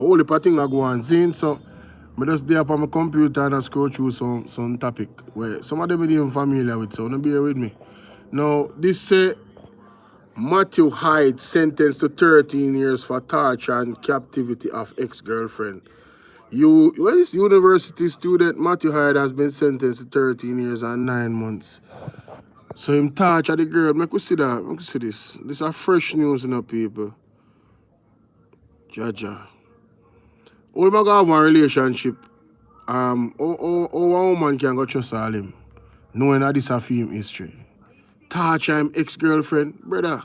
whole heap of things I go on seeing. So I just there up on my computer and I scroll through some topic where some of them ain't even familiar with, so don't bear with me. Now this say Matthew Hyde sentenced to 13 years for torture and captivity of ex-girlfriend. This university student Matthew Hyde has been sentenced to 13 years and 9 months. So him torture the girl. Make we see that. Make we see this. This are fresh news, you know, people. Jaja. How am I gonna have one relationship? How a woman can go trust all him, knowing that this a film history. Torture him ex-girlfriend, brother.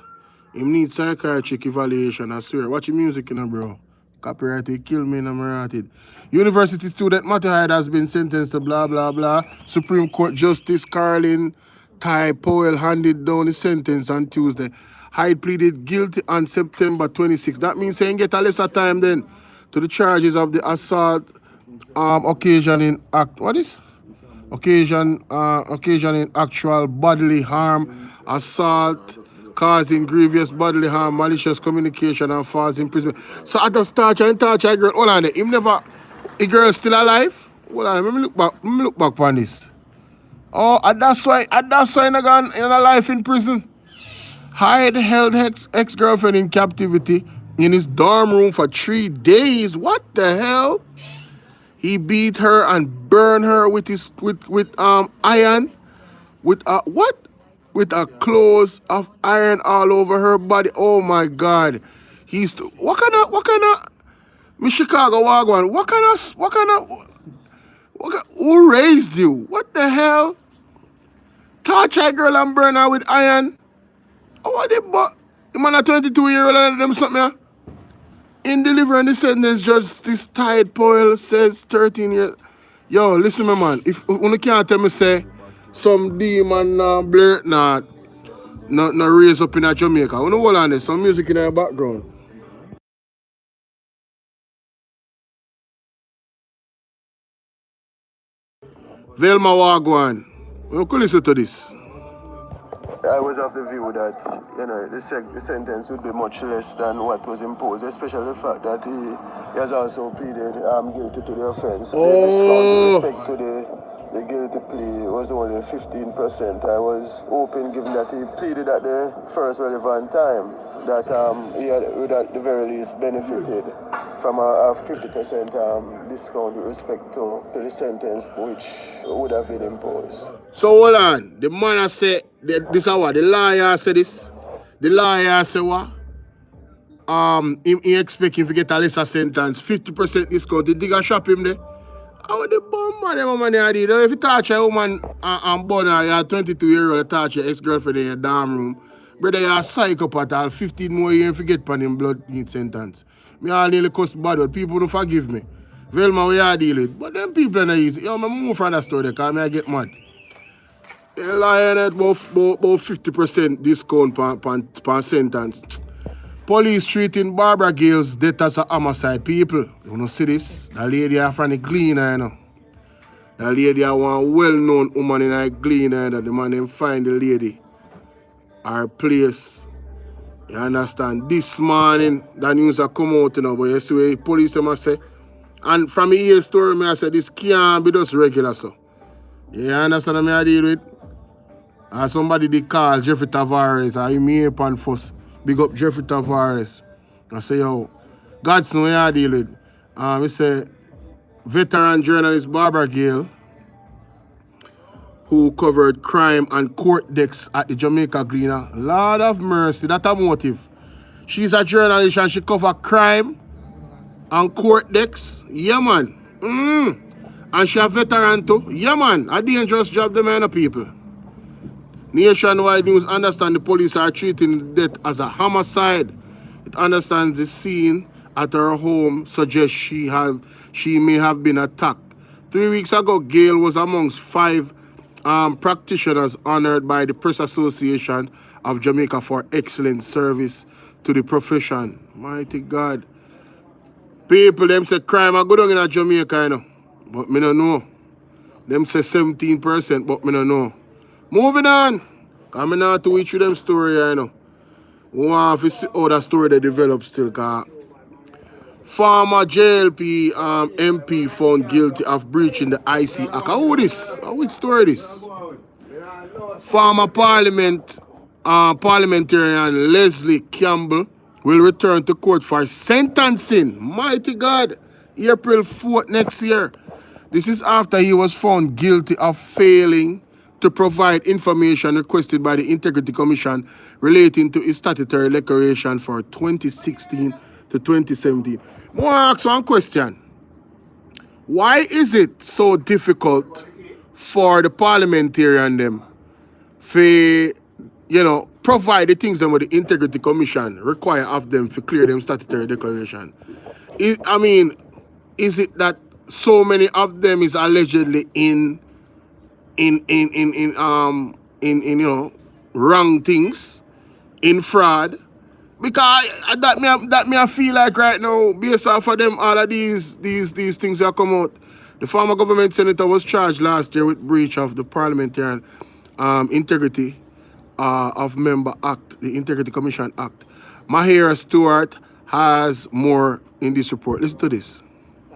Him need psychiatric evaluation, I swear. Watch your music, you know, bro. Copyright will kill me, and I'm rated. University student Matthew Hyde has been sentenced to blah blah blah. Supreme Court Justice Carlin Ty Powell handed down the sentence on Tuesday. Hyde pleaded guilty on September 26. That means saying get a lesser time then to the charges of the assault occasioning occasioning actual bodily harm, assault, causing grievous bodily harm, malicious communication, and false imprisonment. So I just torture a girl. Hold on there. Him never, a girl still alive? Hold on, let me look back on this. Oh, and that's why I gone in a life in prison. Hyde held ex-girlfriend in captivity in his dorm room for 3 days. What the hell? He beat her and burned her with iron, with a clothes of iron all over her body. Oh my God! What kind of Miss Chicago Wagwan? Who raised you? What the hell? Torture a girl and burn her with iron. Oh, what the but? The man a 22-year-old and them something. Yeah? In delivering the sentence, Justice Tide Powell says 13 years. Yo, listen, my man. If you can't tell me say some demon blur not raise up in a Jamaica. You know hold on there, some music in the background. Velma Wagwan. You could listen to this. I was of the view that the sentence would be much less than what was imposed, especially the fact that he has also pleaded guilty to the offense. The discount with respect to the guilty plea was only 15%. I was hoping, given that he pleaded at the first relevant time, that he would at the very least benefited from a 50% discount with respect to the sentence which would have been imposed. So hold on, the man has said this is what the lawyer said this. The lawyer said what? He expect him to get a lesser sentence, 50% discount. The digger shop him there. How the bomb them man there did? If you touch a woman and born her, you're a 22-year-old touch your ex-girlfriend in your dorm room, brother, you're a psychopath. All 15 more years to get upon him blood need sentence. Me all nearly cuss bad, but people don't forgive me. Velma, we are dealing with. But them people are not easy. Yo, I move from that story because I get mad. The lion at about 50% discount per sentence. Police treating Barbara Gale's death as a homicide. People, you know see this? The lady are from the Gleaner, you know. The lady are one well-known woman in the Gleaner, the man them find the lady. Her place. You understand? This morning, the news are come out, you know, but you see what the police them say. And from the year story, I say this can't be just regular, so. You understand what I deal with? And somebody they call Jeffrey Tavares, I me up and fuss. Big up Jeffrey Tavares. I say, yo, God's know what I deal with. He say, veteran journalist Barbara Gale, who covered crime and court decks at the Jamaica Gleaner. Lord of mercy, that's a motive. She's a journalist and she cover crime and court decks. Yeah, man. And she a veteran too. Yeah, man. A dangerous job, the man of people. Nationwide News understand the police are treating death as a homicide. It understands the scene at her home suggests she may have been attacked. 3 weeks ago, Gale was amongst 5 practitioners honored by the Press Association of Jamaica for excellent service to the profession. Mighty God. People, them say crime are good in Jamaica, you know. But me don't know. Them say 17%, but me don't know. Moving on. Because I not to reach through them story, you know. We want to see how that story they develop still. Cause Former JLP MP found guilty of breaching the IC Act. How this? How which story this? Former parliamentarian Leslie Campbell will return to court for sentencing. Mighty God, April 4th next year. This is after he was found guilty of failing to provide information requested by the Integrity Commission relating to his statutory declaration for 2016 to 2017. I want to ask one question. Why is it so difficult for the parliamentarian them to, provide the things that the Integrity Commission require of them to clear them statutory declaration? Is it that so many of them is allegedly in wrong things, in fraud? Because that me I feel like right now, based off of them, all of these things that come out. The former government senator was charged last year with breach of the Parliamentarian Integrity of Member Act, the Integrity Commission Act. Mahira Stewart has more in this report. Listen to this.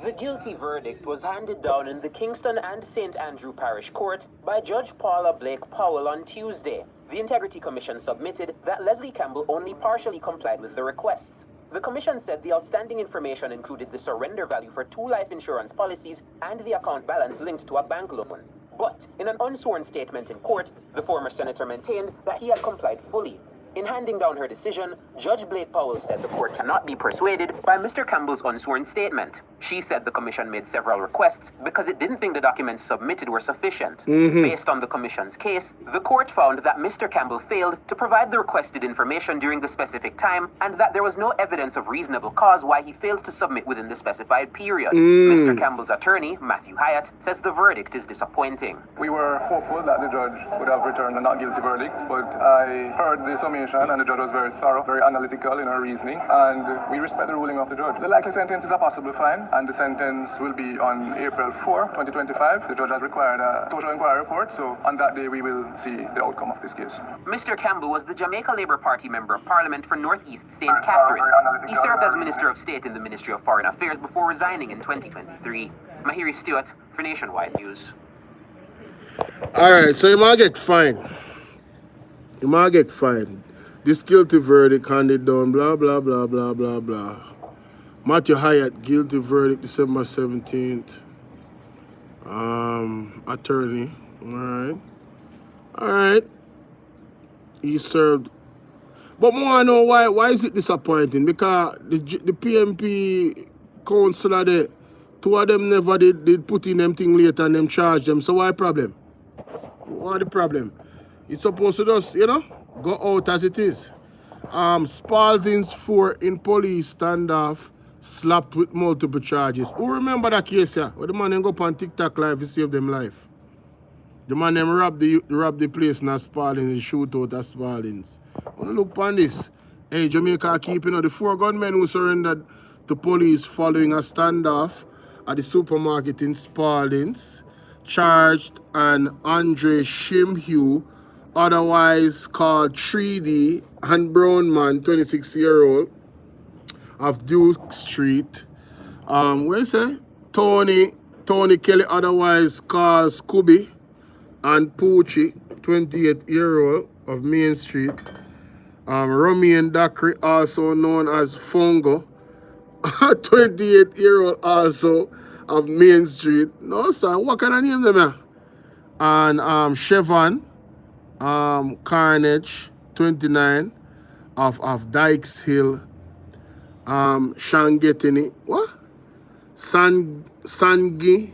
The guilty verdict was handed down in the Kingston and St. Andrew Parish Court by Judge Paula Blake Powell on Tuesday. The Integrity Commission submitted that Leslie Campbell only partially complied with the requests. The Commission said the outstanding information included the surrender value for 2 life insurance policies and the account balance linked to a bank loan. But in an unsworn statement in court, the former senator maintained that he had complied fully. In handing down her decision, Judge Blake Powell said the court cannot be persuaded by Mr. Campbell's unsworn statement. She said the commission made several requests because it didn't think the documents submitted were sufficient. Based on the commission's case, the court found that Mr. Campbell failed to provide the requested information during the specific time and that there was no evidence of reasonable cause why he failed to submit within the specified period. Mr. Campbell's attorney, Matthew Hyatt, says the verdict is disappointing. We were hopeful that the judge would have returned a not guilty verdict, but I heard the summation and the judge was very thorough, very analytical in her reasoning, and we respect the ruling of the judge. The likely sentence is a possible fine, and the sentence will be on April 4, 2025. The judge has required a social inquiry report, so on that day we will see the outcome of this case. Mr. Campbell was the Jamaica Labour Party Member of Parliament for North East St. Catherine. He served as Minister of State in the Ministry of Foreign Affairs before resigning in 2023. Mahiri Stewart for Nationwide News. Alright, so you might get fined. This guilty verdict handed down, blah, blah, blah, blah, blah, blah. Matthew Hyatt, guilty verdict, December 17th. Attorney, alright. He served. But more I know why is it disappointing? Because the PMP councillor there, 2 of them never did put in them thing later and them charge them. So why problem? What the problem? It's supposed to just, go out as it is. Spalding's 4 in police standoff, slapped with multiple charges. Who remember that case here? Where the man them go up on TikTok live to save them life. The man them rob the place in Spalding and shoot out at Spalding's. When you look upon this, hey, Jamaica keeping the 4 gunmen who surrendered to police following a standoff at the supermarket in Spalding's, charged an Andre Shimhue, otherwise called 3D, and brown man, 26-year-old, of Duke Street. Where is it? Tony Kelly, otherwise called Scooby, and Poochie, 28-year-old, of Main Street. Romain Dakri, also known as Fongo, 28-year-old, also of Main Street. No, sir, what kind of name them here? And Chevon Carnage, 29, of Dykes Hill. Shangetini, what? Sanguinetti.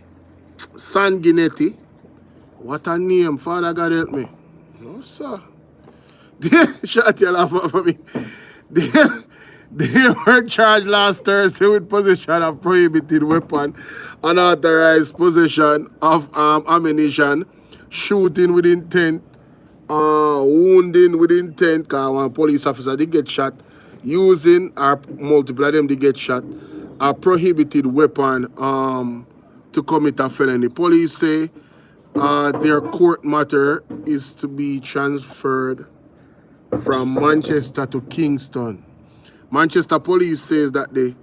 What a name, Father God help me. No, sir. Shut your laugh for me. They were charged last Thursday with possession of prohibited weapon, unauthorized possession of ammunition, shooting with intent, wounding with intent, because one police officer did get shot, using or multiple of them did get shot, a prohibited weapon to commit a felony. Police say their court matter is to be transferred from Manchester to Kingston. Manchester police says that the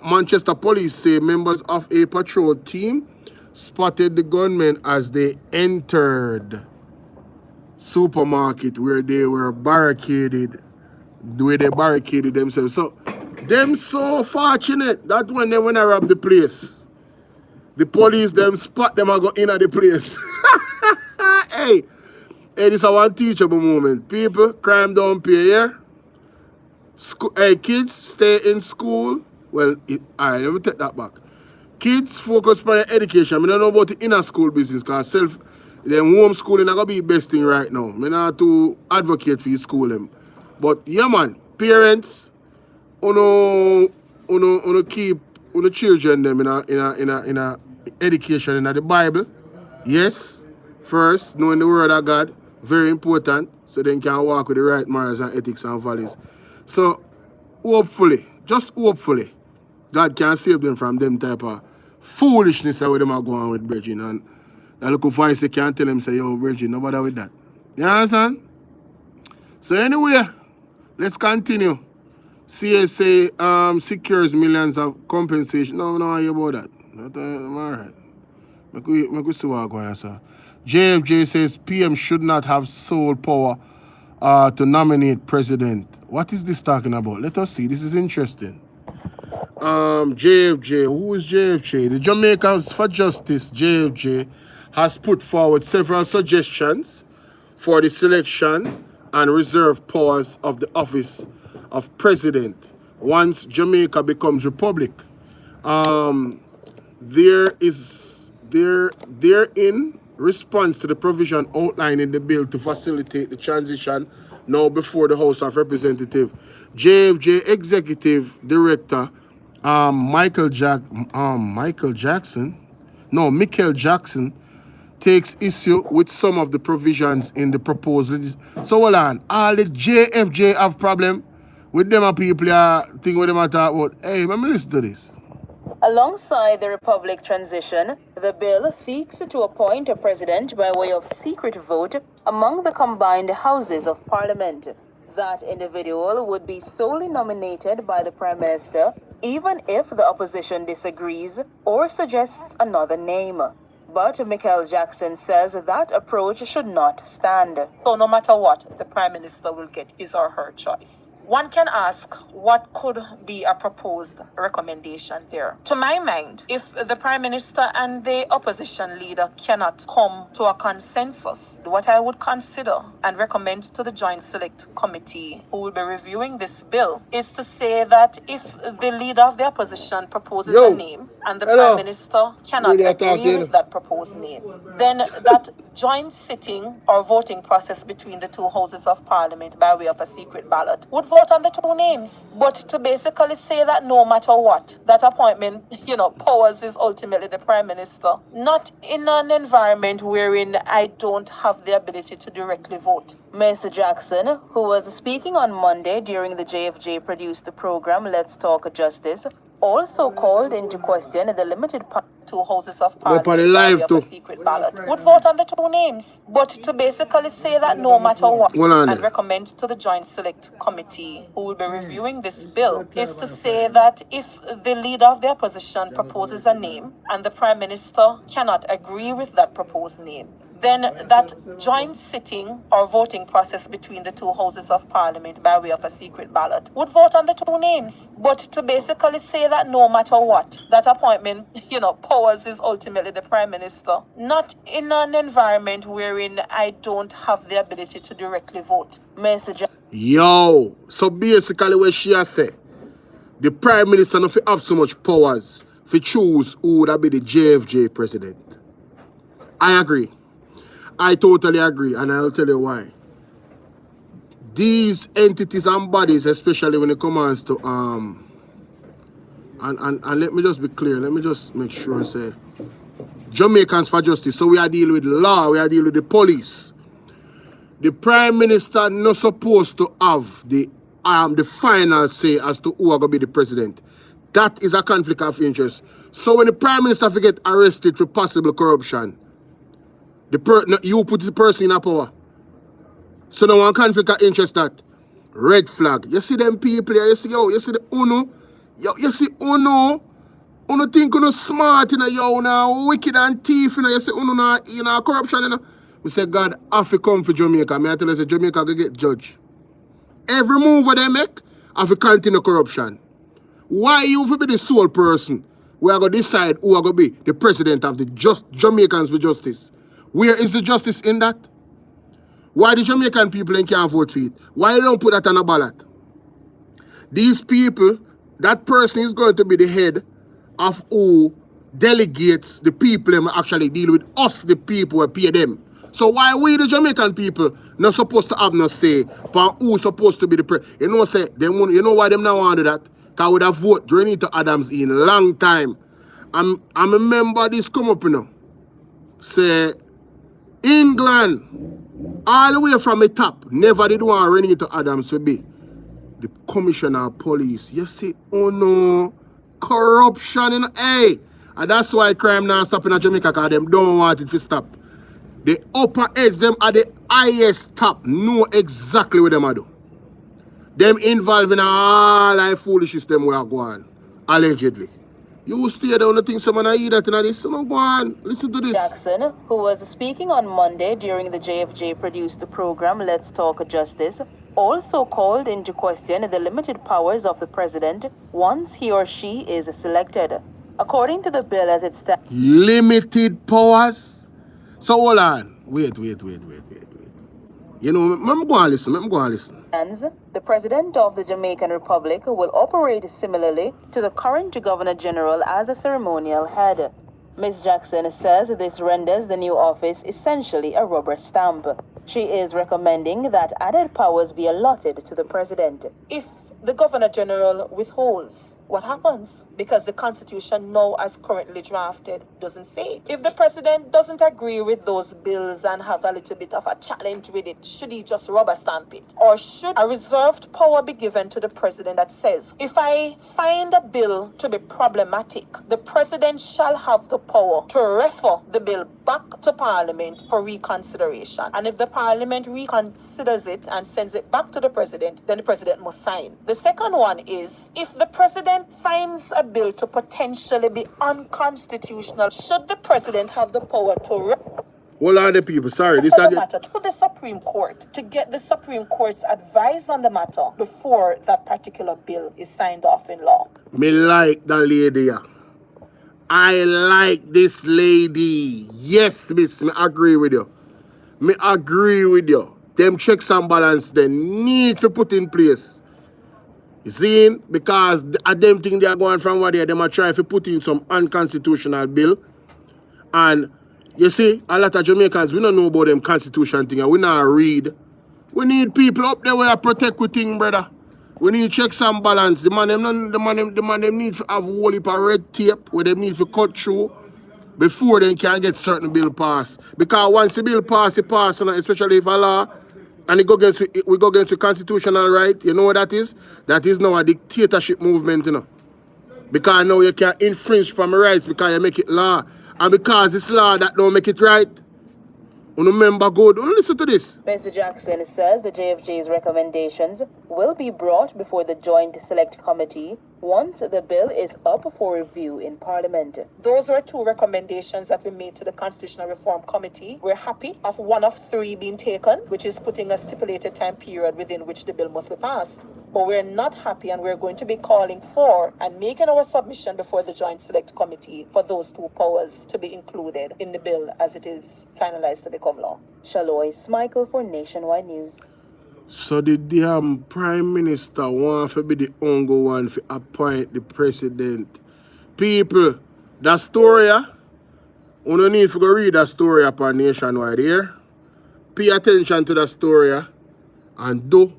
Manchester police say members of a patrol team spotted the gunmen as they entered supermarket where they were barricaded, where they barricaded themselves. So, them so fortunate that when they went to rob the place, the police them spot them and go in at the place. Hey, this is one teachable moment. People, crime don't pay here. Hey, kids, stay in school. Well, alright, let me take that back. Kids focus on their education. I don't know about the inner school business because them homeschooling is going to be the best thing right now. I not to advocate for you school them. But yeah man, parents, uno keep uno children them in a education in the Bible. Yes. First, knowing the word of God, very important, so they can walk with the right morals and ethics and values. So hopefully, just hopefully, God can save them from them type of foolishness that them are going with Virgin. And I look for they can't tell them, say, yo, Virgin, no bother with that. You understand? So anyway, let's continue. CSA secures millions of compensation. No, I hear about that. I'm all right. I see what going on, sir. JFJ says PM should not have sole power to nominate president. What is this talking about? Let us see. This is interesting. JFJ, who is JFJ? The Jamaicans for Justice, JFJ, has put forward several suggestions for the selection and reserve powers of the office of president once Jamaica becomes republic. Therein response to the provision outlined in the bill to facilitate the transition now before the House of Representatives. JFJ Executive Director Michael Jackson takes issue with some of the provisions in the proposed legislation. So hold on, all the JFJ have problem with them people think what them are talking about. Hey, let me listen to this. Alongside the Republic transition, the bill seeks to appoint a president by way of secret vote among the combined houses of Parliament. That individual would be solely nominated by the Prime Minister, even if the opposition disagrees or suggests another name. But Michael Jackson says that approach should not stand. So no matter what, the Prime Minister will get his or her choice. One can ask, what could be a proposed recommendation there? To my mind, if the Prime Minister and the opposition leader cannot come to a consensus, what I would consider and recommend to the Joint Select Committee who will be reviewing this bill is to say that if the leader of the opposition proposes a name and the Prime Minister cannot agree with that proposed name, then that joint sitting or voting process between the two houses of Parliament by way of a secret ballot would vote on the two names. But to basically say that no matter what, that appointment, powers is ultimately the Prime Minister, not in an environment wherein I don't have the ability to directly vote. Mr. Jackson, who was speaking on Monday during the JFJ produced program Let's Talk Justice, also called into question the limited two houses of Parliament of a secret ballot would vote on the two names. But to basically say that no matter what, and recommend to the Joint Select Committee who will be reviewing this bill is to say that if the leader of the opposition proposes a name and the Prime Minister cannot agree with that proposed name, then that joint sitting or voting process between the two houses of Parliament by way of a secret ballot would vote on the two names. But to basically say that no matter what, that appointment, powers is ultimately the Prime Minister, not in an environment wherein I don't have the ability to directly vote. So basically what she has said, the Prime Minister not have so much powers to choose who would be the JFJ president. I agree. I totally agree, and I'll tell you why. These entities and bodies, especially when it comes to and let me just be clear, let me just make sure say Jamaicans for Justice. So we are dealing with law, we are dealing with the police. The Prime Minister not supposed to have the final say as to who are gonna be the president. That is a conflict of interest. So when the Prime Minister get arrested for possible corruption, you put the person in power. So now one conflict of interest that red flag. You see them people here, you see the UNO Yo, you see, uno think uno smart, you know, yo, uno wicked and thief, you know, you see, uno not, you know, corruption, you know. I say, God, have to come for Jamaica. I tell you, say, Jamaica will get judged. Every move that they make, have to continue corruption. Why you for be the sole person we are going to decide who are going to be the president of the Jamaicans for justice? Where is the justice in that? Why the Jamaican people can't vote for it? Why you don't put that on a ballot? These people, that person is going to be the head of who delegates the people and actually deal with us, the people who pay them. So why we, the Jamaican people, not supposed to have no say for who's supposed to be the president? You know, say, you know why them now want to do that? Because we have voted during it to Adams in a long time. I remember this come up, you know. Say, England, all the way from the top, never did want running into Adams to be the commissioner of police. You see, oh no, corruption, you know, hey. And that's why crime now stopping in Jamaica, because them don't want it to stop. The upper heads, them are the highest top, know exactly what them are do. Them involved in all that foolishness them we are going, allegedly. You stay down and think someone I hear that in this, so go on, listen to this. Jackson, who was speaking on Monday during the JFJ produced program Let's Talk Justice, also called into question the limited powers of the president once he or she is selected. According to the bill as it stands, Limited powers? So hold on. Wait. You know, I'm going to listen. the President of the Jamaican Republic will operate similarly to the current Governor General as a ceremonial head. Ms. Jackson says this renders the new office essentially a rubber stamp. She is recommending that added powers be allotted to the President. If the Governor General withholds, what happens? Because the Constitution now as currently drafted doesn't say. If the President doesn't agree with those bills and have a little bit of a challenge with it, should he just rubber stamp it? Or should a reserved power be given to the President that says, if I find a bill to be problematic, the President shall have the power to refer the bill back to Parliament for reconsideration. And if the Parliament reconsiders it and sends it back to the President, then the President must sign. The second one is, if the President finds a bill to potentially be unconstitutional, should the President have the power to Hold on, the people. Sorry, this the matter to the Supreme Court to get the Supreme Court's advice on the matter before that particular bill is signed off in law. Me like that lady. I like this lady. Yes, miss, me agree with you. Them checks and balance they need to put in place. You see, because them think they are going from what they are trying to put in some unconstitutional bill. And you see, a lot of Jamaicans, we don't know about them constitution thing and we not read. We need people up there where protect with thing, brother. We need checks and balance. The man them need to have a whole heap of red tape where they need to cut through before they can get certain bill passed. Because once the bill pass, it pass, especially if a law and we go against the constitutional right, you know what that is? That is now a dictatorship movement, you know. Because now you can infringe from my rights because you make it law. And because it's law that don't make it right. Remember good. Listen to this. Mr. Jackson says the JFJ's recommendations will be brought before the Joint Select Committee once the bill is up for review in Parliament. Those were two recommendations that we made to the Constitutional Reform Committee. We're happy of one of three being taken, which is putting a stipulated time period within which the bill must be passed. But we're not happy, and we're going to be calling for and making our submission before the Joint Select Committee for those two powers to be included in the bill as it is finalized to become law. Shalois Michael for Nationwide News. So the damn Prime Minister want to be the only one to appoint the President. People, that story, you don't need to go read that story upon Nationwide here. Pay attention to that story and do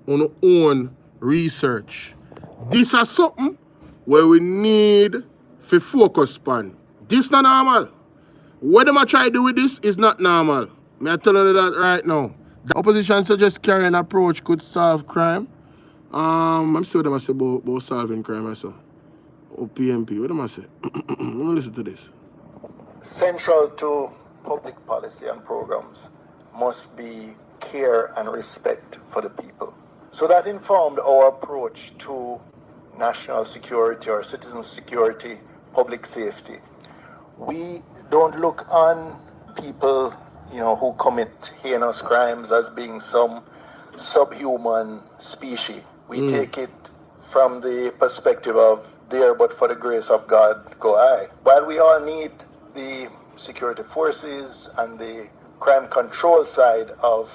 on your own research. This is something where we need to focus on. This not normal. What them I try to do with this is not normal. I'm telling you that right now. The opposition suggests carrying approach could solve crime. I'm sure them I say about solving crime also. Or PMP. What them I say? Let me listen to this. Central to public policy and programs must be care and respect for the people. So that informed our approach to national security or citizen security, public safety. We don't look on people, who commit heinous crimes as being some subhuman species. We take it from the perspective of there, but for the grace of God, go I. While we all need the security forces and the crime control side of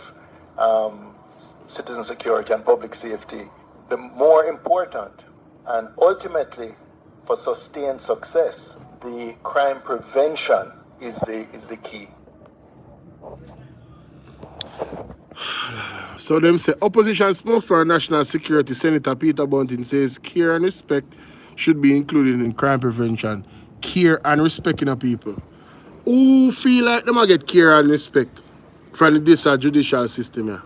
citizen security and public safety, the more important and ultimately for sustained success, the crime prevention is the key. So them say opposition spokesperson for national security, Senator Peter Bunting, says care and respect should be included in crime prevention. Care and respecting of people. Who feel like them get care and respect from this judicial system here?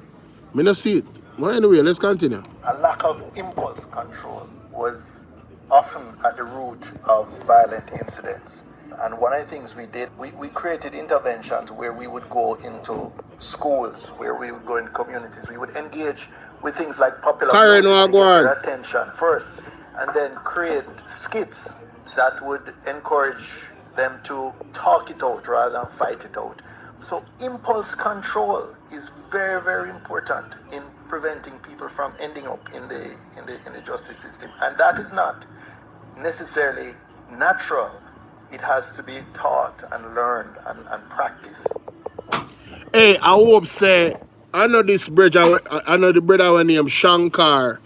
Me not see it. Well, anyway, let's continue. A lack of impulse control was often at the root of violent incidents. And one of the things we did, we created interventions where we would go into schools, where we would go in communities. We would engage with things like popular music to get their attention first, and then create skits that would encourage them to talk it out rather than fight it out. So impulse control is very, very important in preventing people from ending up in the justice system. And that is not necessarily natural. It has to be taught and learned and practiced. Hey, I hope say I know this brother. I know the brother named Shankar,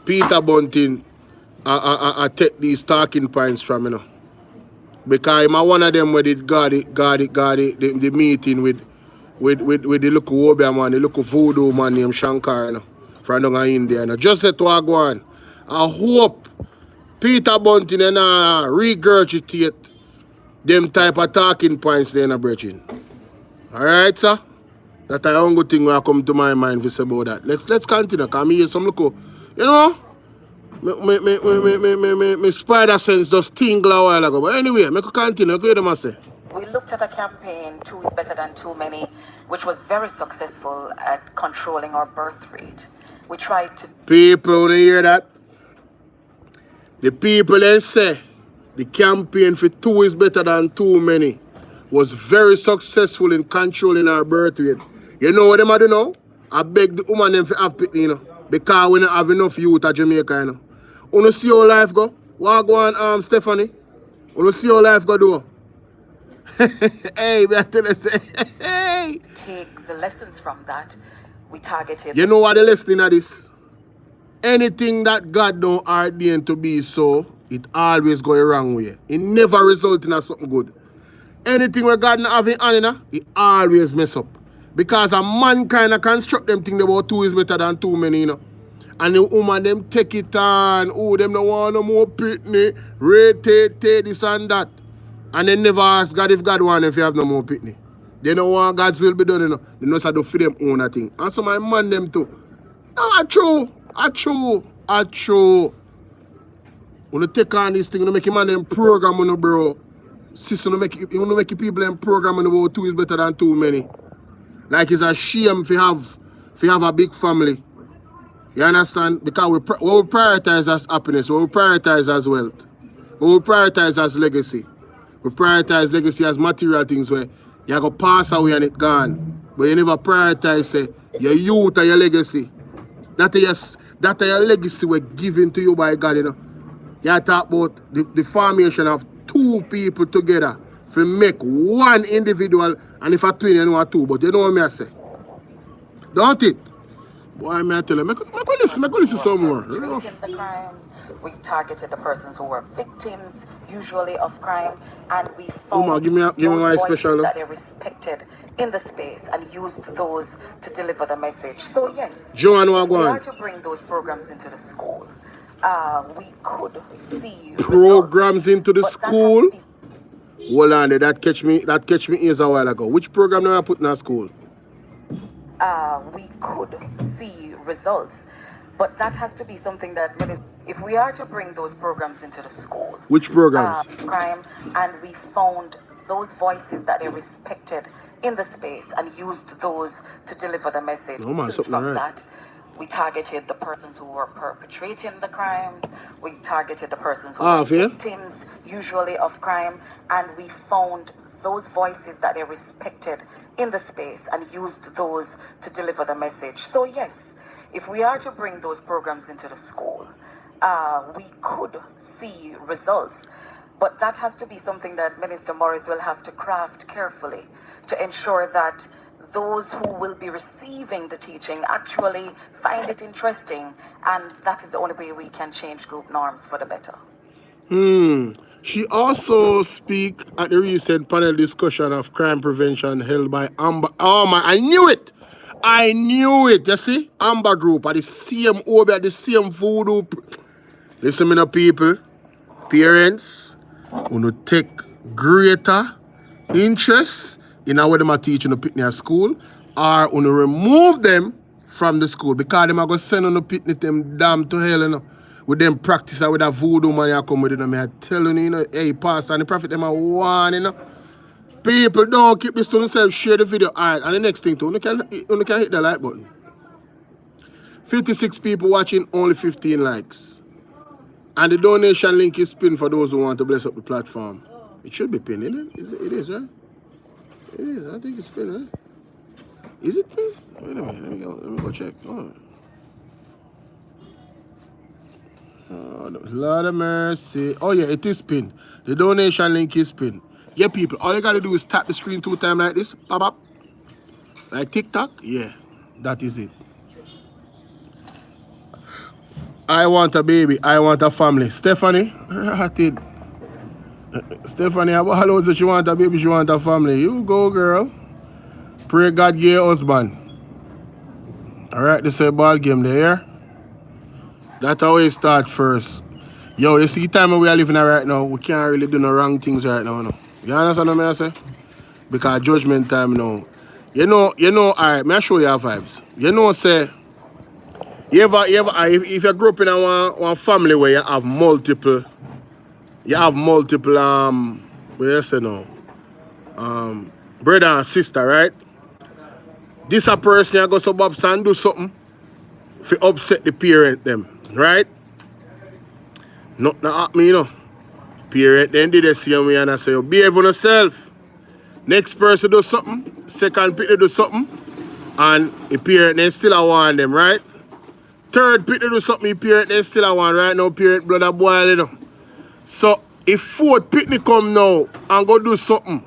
Peter Bunting. I take these talking points from because I'm one of them where it got the meeting with the local Obeah man, the local voodoo man named Shankar, from down in India. Just say to go on. I hope Peter Bunting regurgitate them type of talking points there, brethren. Alright, sir? That's the only thing that come to my mind about that. Let's continue, because I hear some look, my spider sense just tingle a while ago. But anyway, I continue. Go ahead, say. We looked at a campaign, Two is Better Than Too Many, which was very successful at controlling our birth rate. We tried to... People, you hear that? The people then say the campaign for Two is Better Than Too Many was very successful in controlling our birth rate. You know what them do now? I beg the woman them to have pitney, because we don't have enough youth at Jamaica, You see how life go? What go on, Stephanie? You see how life go do? Hey, I tell you, say, hey. Take the lessons from that. We targeted... You know what the lesson of this? Anything that God don't ordain to be so, it always go a wrong way. It never result in something good. Anything where God not have in hand, it always mess up. Because a man kind of construct them thing about two is better than too many, And the woman them take it on, them don't want no more pitney, rate, this and that. And they never ask God if God want if you have no more pitney. They don't want God's will be done, They know how to feed them own thing. And so my man them too. No, I true. When you take on this thing, you make a man them program, bro. Sister, you make people them program about two is better than too many. Like it's a shame if you have a big family. You understand? Because we prioritize as happiness, we prioritize as wealth, we prioritize as legacy. We prioritize legacy as material things where you go pass away and it gone. But you never prioritize your youth and your legacy. That is your legacy were given to you by God, You talk about the formation of two people together to make one individual, and if a twin, you know a two, but you know what I say. Don't it? Boy, I tell you, I listen some more. Treating the crime, we targeted the persons who were victims, usually of crime, and we found give me my special that they respected in the space and used those to deliver the message. So yes, Joanne, we are to bring those programs into the school. We could see programs results, into the school. Hold on, that catch me ears a while ago. Which program do I put in our school? We could see results, but that has to be something that if we are to bring those programs into the school. Which programs? Crime, and we found those voices that they respected in the space and used those to deliver the message. Oh man, something from right. that. We targeted the persons who were perpetrating the crime. We targeted the persons who Ah, were fair. victims, usually of crime, and we found those voices that they respected in the space and used those to deliver the message. So yes, if we are to bring those programs into the school, we could see results. But that has to be something that Minister Morris will have to craft carefully to ensure that those who will be receiving the teaching actually find it interesting, and that is the only way we can change group norms for the better. She also speak at the recent panel discussion of crime prevention held by Amber. Oh my, I knew it! I knew it, you see? Amber Group at the same Obi, at the same voodoo. Listen me now, people. Parents, who take greater interest in how them are teaching the picnic at school, or who remove them from the school because them are going to send on the picnic them damn to hell, you know. With them practice with that voodoo man you come with, you know. I tell you, know, hey, pastor and the prophet them are one, you know. People don't keep this to themselves, share the video. Alright, and the next thing too, you can hit the like button. 56 people watching, only 15 likes. And the donation link is pinned for those who want to bless up the platform. It should be pinned, isn't it? It is, right? It is. I think it's pinned, right? Is it pinned? Wait a minute. Let me go check. Oh, Lord of mercy. Oh, yeah, it is pinned. The donation link is pinned. Yeah, people, all you got to do is tap the screen 2 times like this. Pop up. Like TikTok. Yeah, that is it. I want a baby. I want a family. Stephanie, Stephanie, how long that she want a baby, she want a family? You go, girl. Pray God give your husband. Alright, this is a ball game there. That's how we start first. Yo, you see the time we are living in right now, we can't really do no wrong things right now. No? You understand what I say? Because judgment time now. You know, alright, may I show you our vibes. You know, say, if you grew up in one family where you have multiple, what you say now, brother and sister, right? This a person you go to Bobs and do something to upset the parent them, right? Nothing happen, you know. Parent then did the same way and I say, you behave on yourself. Next person do something, second people do something, and the parent then still a want them, right? Third people do something, the parent then still a want, right? Now parent blood a boil, you know. So if fourth picnic come now and go do something,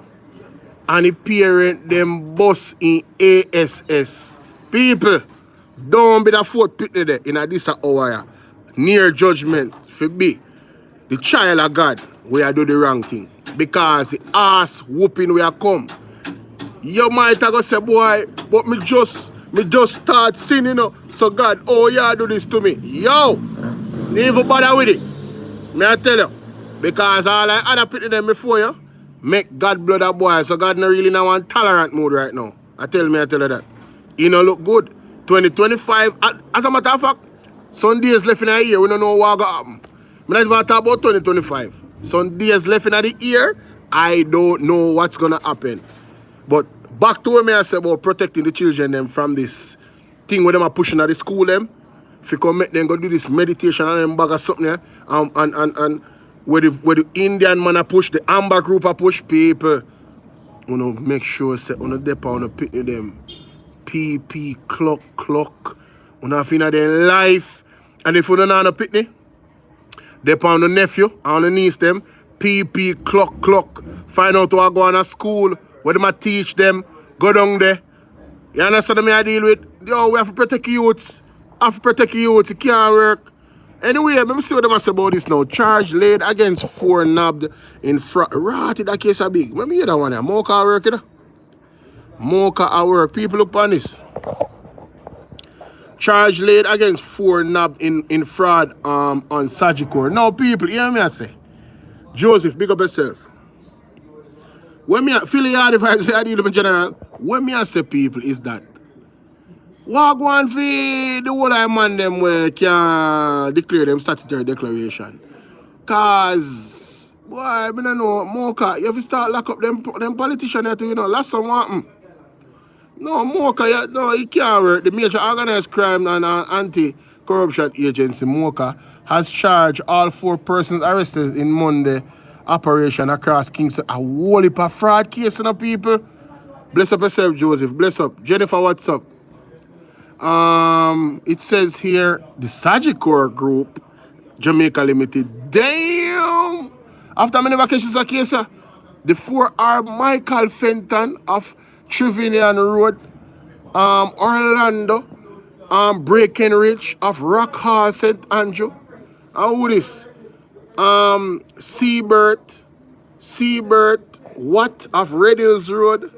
and the parent them bust in ASS. People, don't be the fourth picnic there in a this hour. Near judgment for be the child of God we are do the wrong thing. Because the ass whooping we are come. You might have go say, boy, but me just start sinning, you know. So God, oh yeah, do this to me. Yo, never bother with it. Me I tell you. Because all I other picnic them before you make God blood a boy. So God not really now one tolerant mood right now. I tell you that. You know look good. 2025, as a matter of fact, some days left in a year, we don't know what will happen. I'm not even talk about 2025. Some days left in the year, I don't know what's gonna happen. But back to what I say about protecting the children them from this thing where them are pushing at the school them. If you come make them go do this meditation and them bag or something, yeah, and where the Indian man a push, the Amber Group a push people. You know, make sure say on the depot on the picnic them. PP clock. You know, if you know their life. And if you don't know the picnic, they on the nephew, on the niece them, PP clock. Find out what go on at school, what them a teach them, go down there. You understand what I deal with? Yo, we have to protect youths. You can't work. Anyway, let me see what I say about this now. Charge laid against 4 nabbed in front. Right, that case a big. Let me hear that one here. Mocha at work, you know? Mocha at work. People look on this. Charge laid against 4 nabbed in fraud on Sagicor. Now, people, hear me I say. Joseph, big up yourself. When me feel the hard vibes I deal with in general, when me I say people is that what go on for the whole of man them where can declare them statutory declaration. Cause boy, I don't know, Mocha, you have to start lock up them politicians here too, you know, last some happen. No, Mocha, no, it can't work. The major organized crime and anti-corruption agency, Mocha, has charged all 4 persons arrested in Monday operation across Kingston. A whole heap of fraud case, people. Bless up yourself, Joseph. Bless up. Jennifer, what's up? It says here, the Sagicor Group, Jamaica Limited. Damn! After many vacations a case, the 4R Michael Fenton of Trevinian Road, Orlando, Breckenridge of Rock Hall, St. Andrew. And who this? Seabird, Watt of Red Hills Road,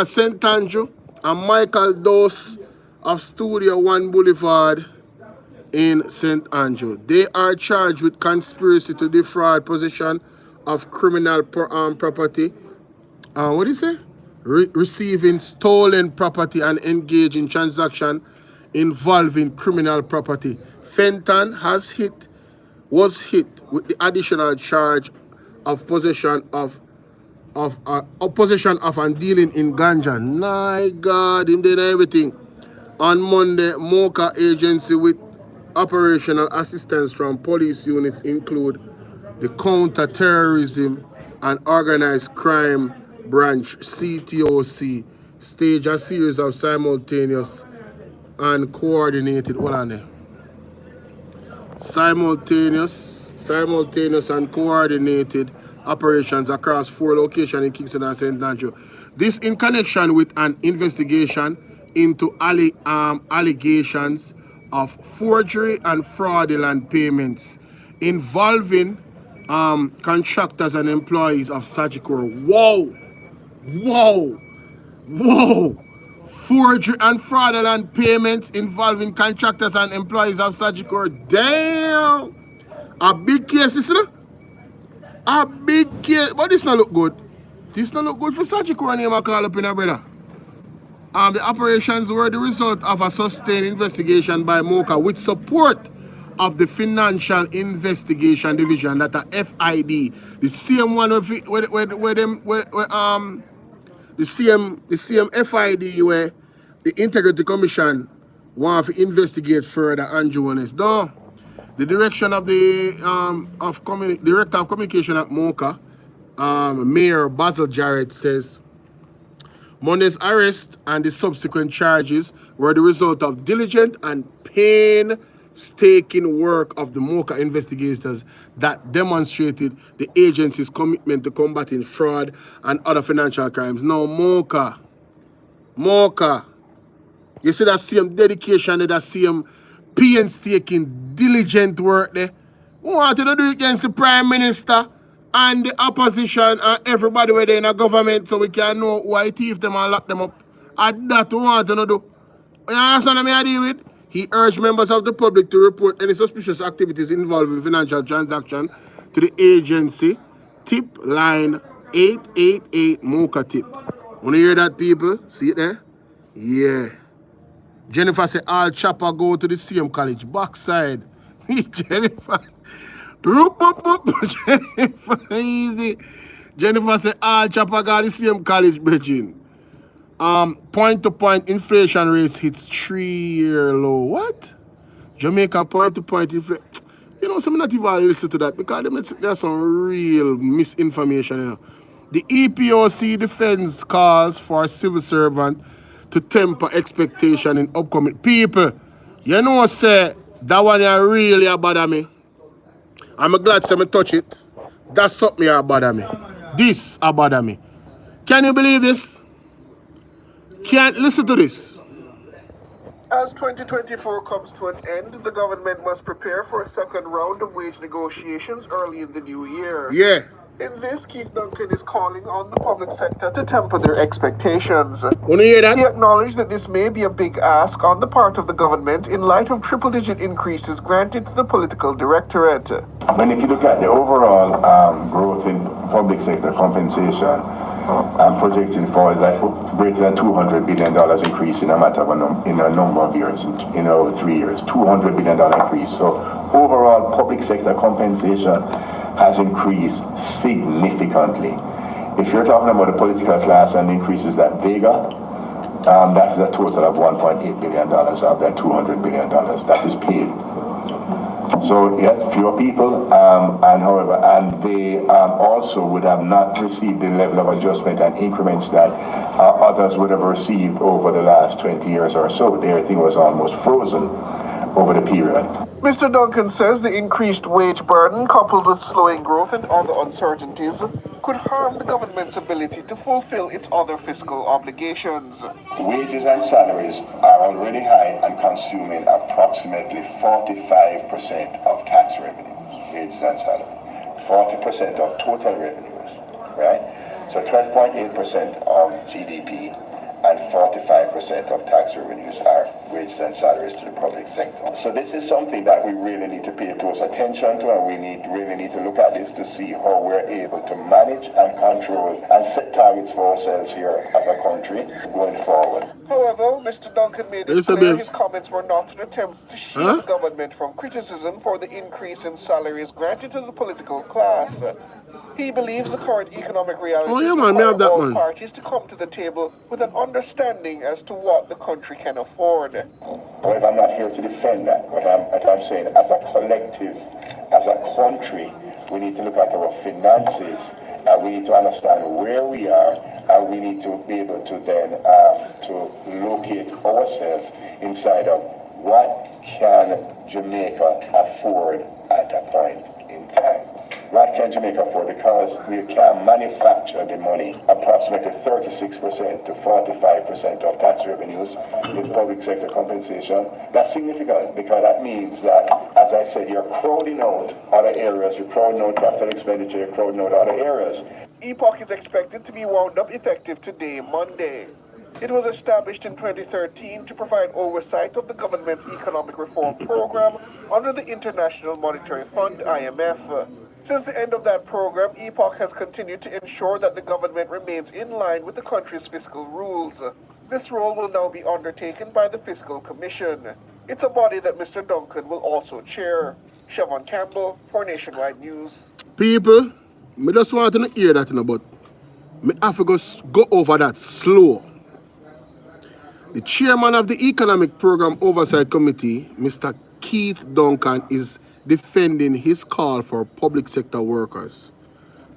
St. Andrew, and Michael Dose of Studio One Boulevard in St. Andrew. They are charged with conspiracy to defraud, possession of criminal property. What do you say? Receiving stolen property and engage in transaction involving criminal property. Fenton was hit with the additional charge of possession of and dealing in ganja. My God, him did everything. On Monday, Mocha agency with operational assistance from police units include the Counter-Terrorism and Organized Crime Branch, CTOC, stage a series of simultaneous and coordinated, simultaneous and coordinated operations across 4 locations in Kingston and St. Andrew. This in connection with an investigation into allegations of forgery and fraudulent payments involving contractors and employees of Sagicor. Whoa! Forgery and fraudulent payments involving contractors and employees of Sagicor. Damn! A big case, isn't it? A big case. But this not look good. This not look good for Sagicor name I call up in a brother. The operations were the result of a sustained investigation by Mocha with support of the Financial Investigation Division, that a FID, the same one the same FID where the Integrity Commission want to investigate further Andrew Honest. Though the direction of the Director of Communication at Mocha, Mayor Basil Jarrett, says Monday's arrest and the subsequent charges were the result of diligent and painstaking work of the Mocha investigators that demonstrated the agency's commitment to combating fraud and other financial crimes. Now, Mocha, you see that same dedication, that same painstaking, diligent work there. We wanted to do it against the Prime Minister and the opposition and everybody where they in a government, so we can know why thief them and lock them up. And that we want to do. You understand what I deal with? He urged members of the public to report any suspicious activities involving financial transaction to the agency. Tip line 888 Mocha tip. Want to hear that, people? See it there? Yeah. Jennifer said all chopper go to the same college. Backside. Jennifer. Jennifer, easy. Jennifer said all chopper got the same college, Beijing. Point-to-point inflation rates hits 3-year low. What? Jamaica point-to-point inflation. You know, some not even listen to that because there's some real misinformation. You know. The EPOC defends calls for a civil servant to temper expectation in upcoming people. You know, say that one really bother me. I'm glad to touch it. That's something that bother me. This bother me. Can you believe this? Can't listen to this. As 2024 comes to an end, the government must prepare for a second round of wage negotiations early in the new year. Yeah. In this, Keith Duncan is calling on the public sector to temper their expectations. Want to hear that? He acknowledged that this may be a big ask on the part of the government in light of triple-digit increases granted to the political directorate. When if you look at the overall growth in public sector compensation, I'm projecting for like greater than $200 billion increase in a matter of in a number of years, in over 3 years, $200 billion increase. So overall public sector compensation has increased significantly. If you're talking about the political class and the increases that they got, That is a total of $1.8 billion of that $200 billion that is paid. So yes, fewer people, and they also would have not received the level of adjustment and increments that others would have received over the last 20 years or so. Their thing was almost frozen over the period. Mr. Duncan says the increased wage burden, coupled with slowing growth and other uncertainties, could harm the government's ability to fulfill its other fiscal obligations. Wages and salaries are already high and consuming approximately 45% of tax revenues, wages and salary. 40% of total revenues, right? So 12.8% of GDP and 45% of tax revenues are wages and salaries to the public sector. So this is something that we really need to pay close attention to, and we really need to look at this to see how we're able to manage and control and set targets for ourselves here as a country going forward. However, Mr. Duncan made it clear his comments were not an attempt to shield the government from criticism for the increase in salaries granted to the political class. He believes the current economic realities require all parties to come to the table with an understanding as to what the country can afford. However, I'm not here to defend that. What I'm saying, as a collective, as a country, we need to look at our finances, and we need to understand where we are, and we need to be able to then to locate ourselves inside of what can Jamaica afford at a point in time. What can Jamaica afford? Because we can manufacture the money. Approximately 36% to 45% of tax revenues is public sector compensation. That's significant because that means that, as I said, you're crowding out other areas, you're crowding out capital expenditure, you're crowding out other areas. EPOC is expected to be wound up effective today, Monday. It was established in 2013 to provide oversight of the government's economic reform program under the International Monetary Fund, IMF. Since the end of that program, EPOC has continued to ensure that the government remains in line with the country's fiscal rules. This role will now be undertaken by the Fiscal Commission. It's a body that Mr. Duncan will also chair. Siobhan Campbell for Nationwide News. People, me just want to hear that, but me have to go over that slow. The chairman of the Economic Program Oversight Committee, Mr. Keith Duncan, is defending his call for public sector workers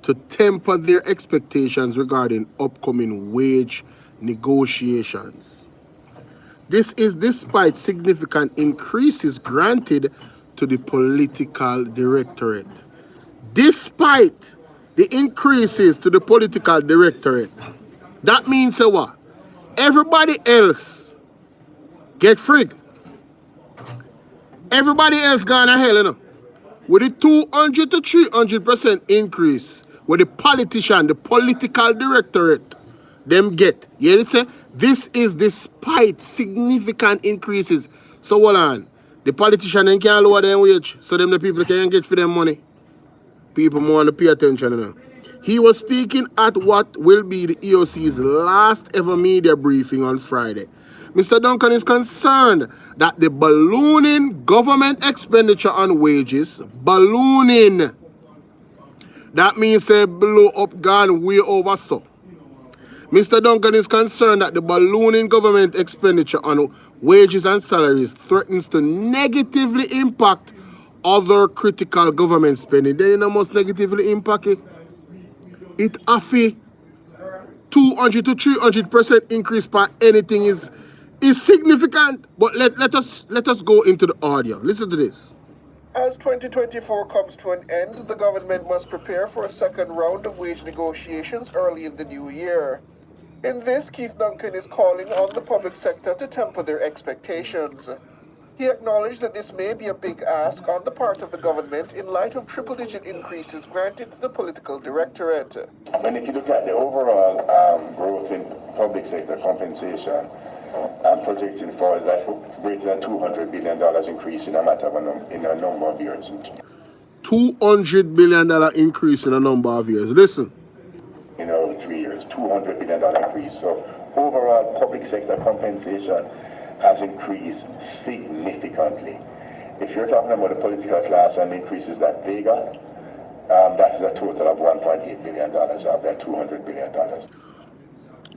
to temper their expectations regarding upcoming wage negotiations. This is despite significant increases granted to the political directorate. Despite the increases to the political directorate, that means what? Everybody else get frig. Everybody else gone to hell, you know. With a 200 to 300% increase, with the politician, the political directorate, them get. You hear it say? This is despite significant increases. So hold on. The politician then can't lower their wage, so them the people can get for them money. People more want to pay attention, you know. He was speaking at what will be the EOC's last ever media briefing on Friday. Mr. Duncan is concerned that the ballooning government expenditure on wages, ballooning, that means a blow up gone way over so. Mr. Duncan is concerned that the ballooning government expenditure on wages and salaries threatens to negatively impact other critical government spending. Then it must negatively impact it. It affects 200 to 300% increase per anything is significant. But let us go into the audio. Listen to this. As 2024 comes to an end, the government must prepare for a second round of wage negotiations early in the new year. In this, Keith Duncan is calling on the public sector to temper their expectations. He acknowledged that this may be a big ask on the part of the government in light of triple-digit increases granted to the political directorate. When if you look at the overall growth in public sector compensation, I'm projecting for that greater than $200 billion increase in a matter of in a number of years. $200 billion increase in a number of years. Listen. In 3 years, $200 billion increase. So overall public sector compensation has increased significantly. If you're talking about the political class and the increases that they got, that's a total of $1.8 billion of that $200 billion.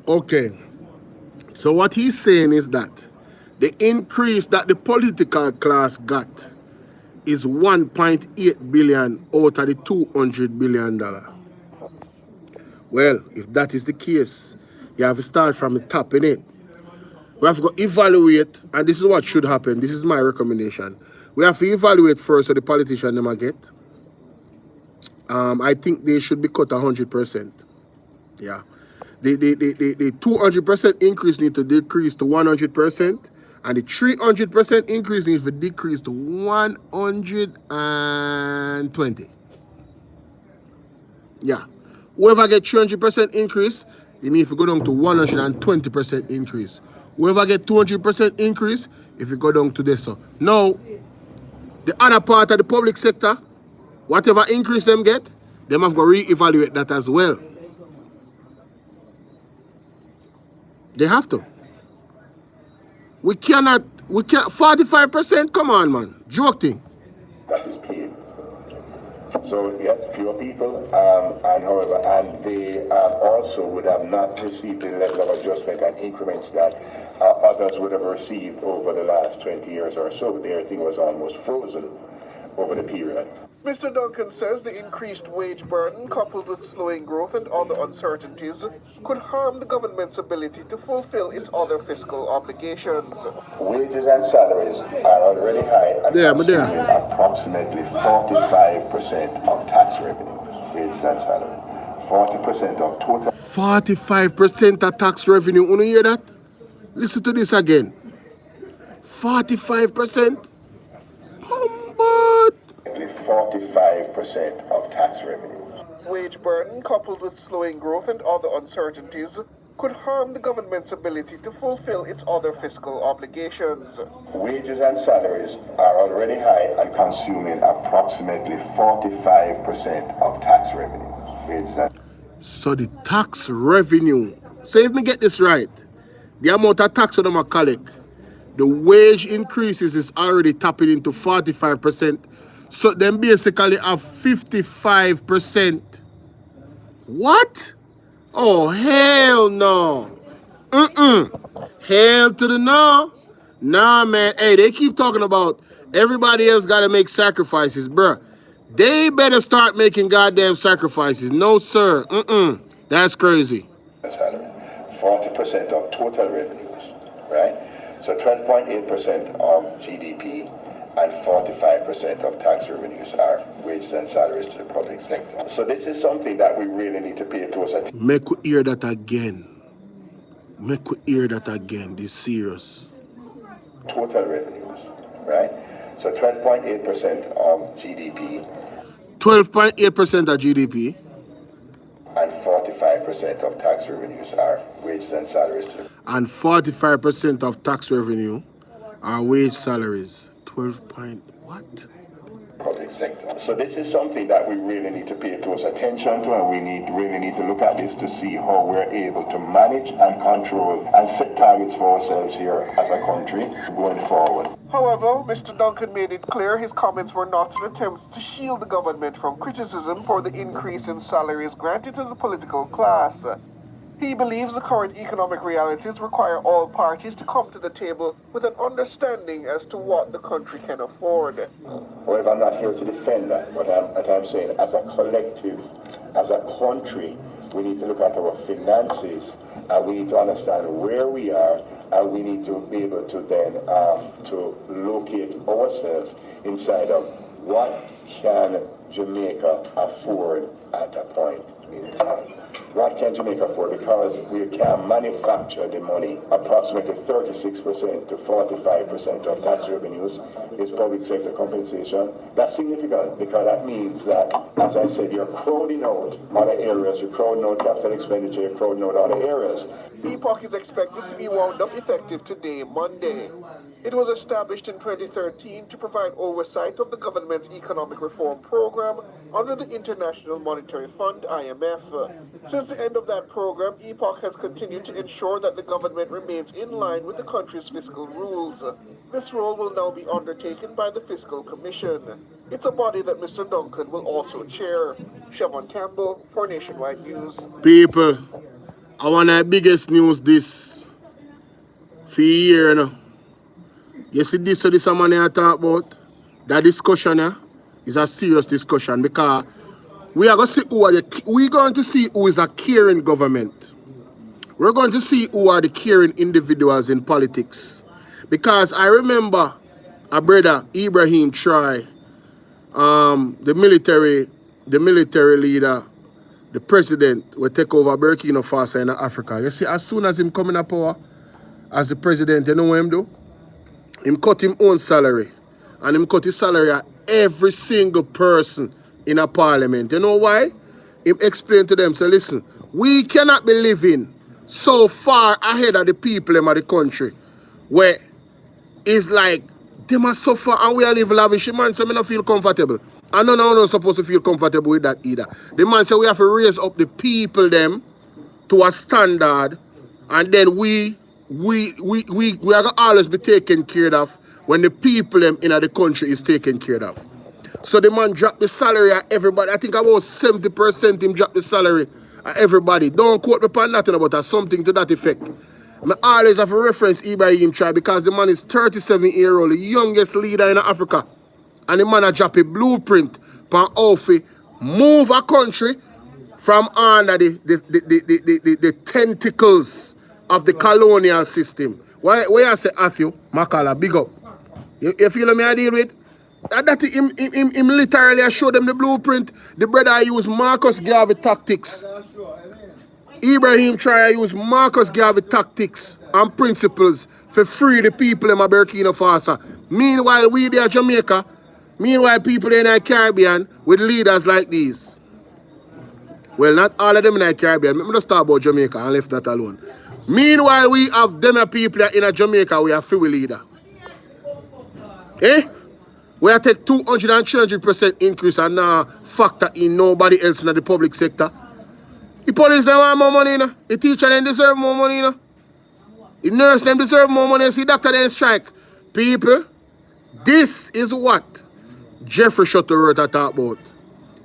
Okay. So what he's saying is that the increase that the political class got is 1.8 billion out of the $200 billion. Well, if that is the case, you have to start from the top, innit? We have to go evaluate, and this is what should happen. This is my recommendation. We have to evaluate first what the politician them a get. I think they should be cut 100%. Yeah. The 200% increase need to decrease to 100%, and the 300% increase needs to decrease to 120. Yeah. Whoever get 300% increase, you mean if you go down to 120% increase. Whoever get 200% increase, if you go down to this. So now, the other part of the public sector, whatever increase them get, them have to re-evaluate that as well. They have to. We can't, 45%, come on, man. Joke thing. That is paid. So yes, fewer people, and however, and they also would have not received the level of adjustment and increments that others would have received over the last 20 years or so. Their thing was almost frozen over the period. Mr. Duncan says the increased wage burden coupled with slowing growth and other uncertainties could harm the government's ability to fulfill its other fiscal obligations. Wages and salaries are already high and consuming approximately 45% of tax revenues. Wages and salary. 40% of total. 45% of tax revenue. You hear that? Listen to this again. 45%? Humbug. 45% of tax revenues. Wage burden coupled with slowing growth and other uncertainties could harm the government's ability to fulfill its other fiscal obligations. Wages and salaries are already high and consuming approximately 45% of tax revenues. So the tax revenue, so if me get this right, the amount of tax on them collect, the wage increases is already tapping into 45%. So then basically have 55%. What? Oh, hell no. Hell to the no. Nah, man. Hey, they keep talking about everybody else got to make sacrifices, bruh. They better start making goddamn sacrifices. No, sir. That's crazy. 40% of total revenues, right? So 12.8% of GDP and 45% of tax revenues are wages and salaries to the public sector. So this is something that we really need to pay close attention. Make we hear that again. Make we hear that again. This serious. Total revenues, right? So 12.8% of GDP. 12.8% of GDP. And 45% of tax revenues are wages and salaries to the... And 45% of tax revenue are wage salaries. 12 point what? Public sector. So this is something that we really need to pay close attention to, and we really need to look at this to see how we're able to manage and control and set targets for ourselves here as a country going forward. However, Mr. Duncan made it clear his comments were not an attempt to shield the government from criticism for the increase in salaries granted to the political class. He believes the current economic realities require all parties to come to the table with an understanding as to what the country can afford. Well, I'm not here to defend that, but I'm saying as a collective, as a country, we need to look at our finances, and we need to understand where we are, and we need to be able to then to locate ourselves inside of what can Jamaica afford at a point in time. What can Jamaica afford? Because we can manufacture the money. Approximately 36% to 45% of tax revenues is public sector compensation. That's significant because that means that, as I said, you're crowding out other areas, you're crowding out capital expenditure, you're crowding out other areas. EPOC is expected to be wound up effective today, Monday. It was established in 2013 to provide oversight of the government's economic reform program under the International Monetary Fund, IMF. Since the end of that program, EPOC has continued to ensure that the government remains in line with the country's fiscal rules. This role will now be undertaken by the Fiscal Commission. It's a body that Mr. Duncan will also chair. Siobhan Campbell for Nationwide News. People, I want the biggest news this. for a year, you know. You see this, so this man I talk about, that discussion is a serious discussion because we are going to see we're going to see who is a caring government. We're going to see who are the caring individuals in politics. Because I remember a brother, Ibrahim Try, the military leader, the president, will take over Burkina Faso in Africa. You see, as soon as him coming up power as the president, you know what him do? Him cut him own salary. And him cut his salary at every single person in a parliament. You know why? Him explain to them, say, listen, we cannot be living so far ahead of the people in the country where it's like they must suffer and we are live lavish. Man, so I don't feel comfortable. And none of us are supposed to feel comfortable with that either. The man said we have to raise up the people them to a standard, and then we are gonna always be taken care of when the people them in the country is taken care of. So the man dropped the salary at everybody. I think about 70% him dropped the salary at everybody. Don't quote me on nothing about that, something to that effect. I always have a reference Ibrahim Try because the man is 37-year-old, the youngest leader in Africa. And the man a drop a blueprint for how to move a country from under the tentacles of the colonial system. Why I say Matthew, Makala, big up. You feel me I deal with? That him literally show them the blueprint. The brother use Marcus Garvey tactics. Ibrahim Try use Marcus Garvey tactics and principles for free the people in Burkina Faso. Meanwhile, we there Jamaica, meanwhile people in the Caribbean with leaders like these. Well, not all of them in the Caribbean. Let me just talk about Jamaica and left that alone. Meanwhile, we have them people in Jamaica, we have free leader. Eh? We have take 200% increase and now factor in nobody else in the public sector. The police they want more money, you know. The teacher them deserve more money, you know. The nurse them deserve more money. The doctor them strike. People, this is what Jeffrey Shuttleworth talk about.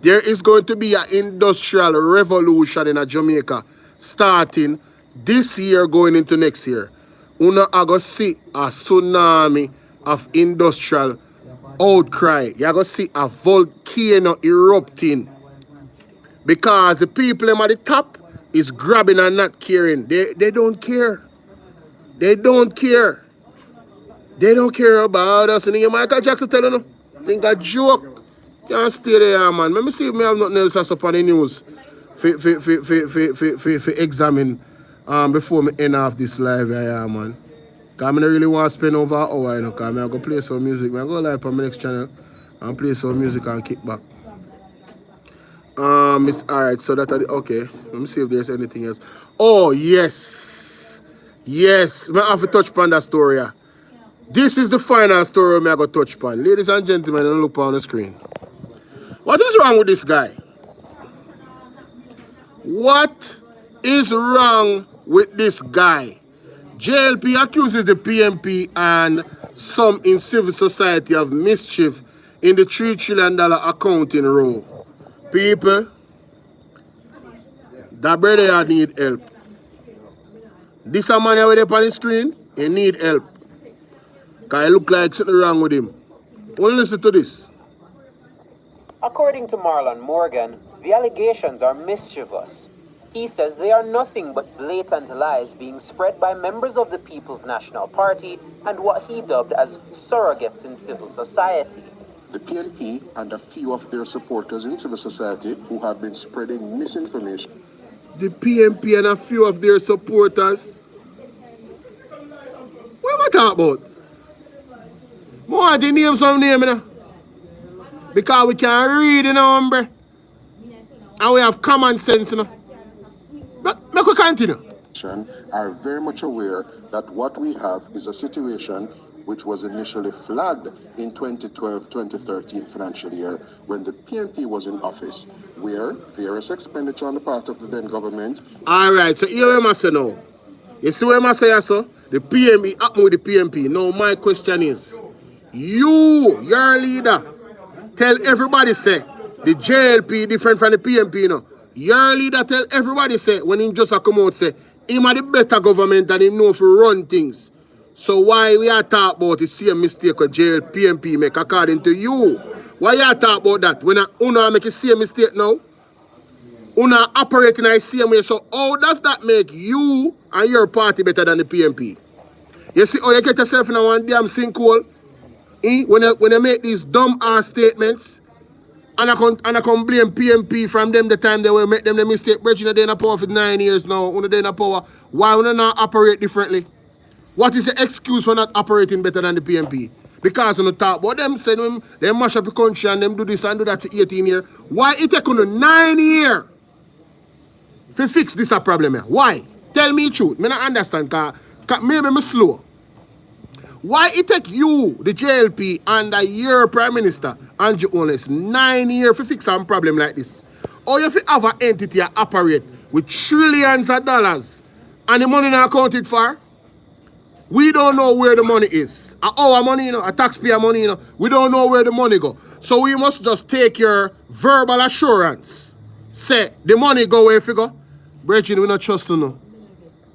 There is going to be an industrial revolution in Jamaica starting this year going into next year. Una are going to see a tsunami of industrial outcry. You're going to see a volcano erupting. Because the people at the top is grabbing and not caring. They don't care. They don't care. They don't care about us. And Michael Jackson telling them, think a joke. Can't stay there, man. Let me see if I have nothing else up on the news for examine before me end off this live here, man. Because I don't really want to spend over an hour, you know, because I'm going to play some music. I'm going to go live on my next channel and play some music and kick back. Alright, so that okay. Let me see if there's anything else. Oh yes. Yes. I have to touch upon that story. Yeah. This is the final story I'm going to touch upon. Ladies and gentlemen, look on the screen. What is wrong with this guy? What is wrong with this guy? JLP accuses the PMP and some in civil society of mischief in the $3 trillion accounting row. People, that brother need help. This a man over there on the screen, he need help. Because it look like something wrong with him. Well, listen to this. According to Marlon Morgan, the allegations are mischievous. He says they are nothing but blatant lies being spread by members of the People's National Party and what he dubbed as surrogates in civil society. The PNP and a few of their supporters in civil society who have been spreading misinformation. The PNP and a few of their supporters? What am I talking about? I want to name some name, you know? Because we can read, you know, hombre. And we have common sense, you know. But make we continue. Are very much aware that what we have is a situation which was initially flagged in 2012-2013 financial year when the PNP was in office, where various expenditure on the part of the then government. All right, so here we must say now. You see what I say, so? The PNP, happened with the PNP. Now my question is, your leader, tell everybody say, the JLP different from the PNP, you know. Your leader tell everybody say, when he just come out say, him are the better government and he know if run things. So why we are talking about the same mistake with jail PMP make according to you? Why you talk about that? When una make the same mistake now, una operate in the same way. So how does that make you and your party better than the PMP? You see how you get yourself in a one damn sinkhole? When you make these dumb ass statements, and I can blame PMP from them the time they will make them the mistake. Bridget, they're in power for 9 years now. When they're in power, why would they not operate differently? What is the excuse for not operating better than the PMP? Because when you talk about them, say them, they mash up the country and them do this and do that for 18 years. Why it take on 9 years to fix this a problem here? Why? Tell me the truth. I don't understand, because maybe I'm slow. Why it take you, the JLP, and your Prime Minister, Andrew Holness, 9 years to fix some problem like this? Or you have an entity that operate with trillions of dollars and the money not accounted for? We don't know where the money is. Our money, a taxpayer money, we don't know where the money go. So we must just take your verbal assurance. Say, the money go where if you go. Brethren, we not trust you.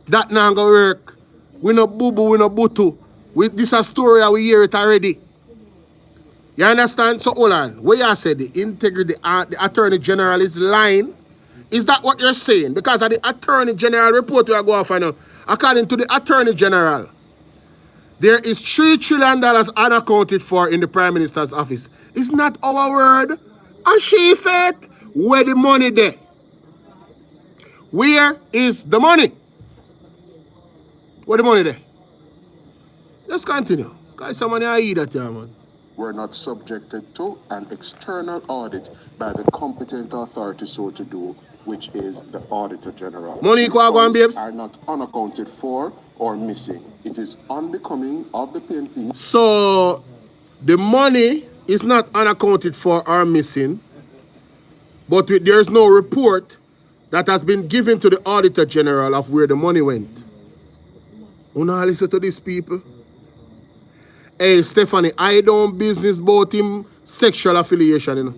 That not go work. We not boo-boo, we not butu. This is a story, we hear it already. You understand? So hold on. What you said, the integrity, the Attorney General is lying. Is that what you're saying? Because of the Attorney General report we are going to find out. According to the Attorney General, there is $3 trillion unaccounted for in the Prime Minister's office. It's not our word. And she said, where the money there? Where is the money? Where the money there? Let's continue. Guys, somebody I eat that here, man. Were not subjected to an external audit by the competent authority so to do, which is the Auditor General. Money These funds babes. are not unaccounted for or missing. It is unbecoming of the PNP. So, the money is not unaccounted for or missing, but there's no report that has been given to the Auditor General of where the money went. You know, listen to these people. Hey, Stephanie, I don't business about him sexual affiliation, you know.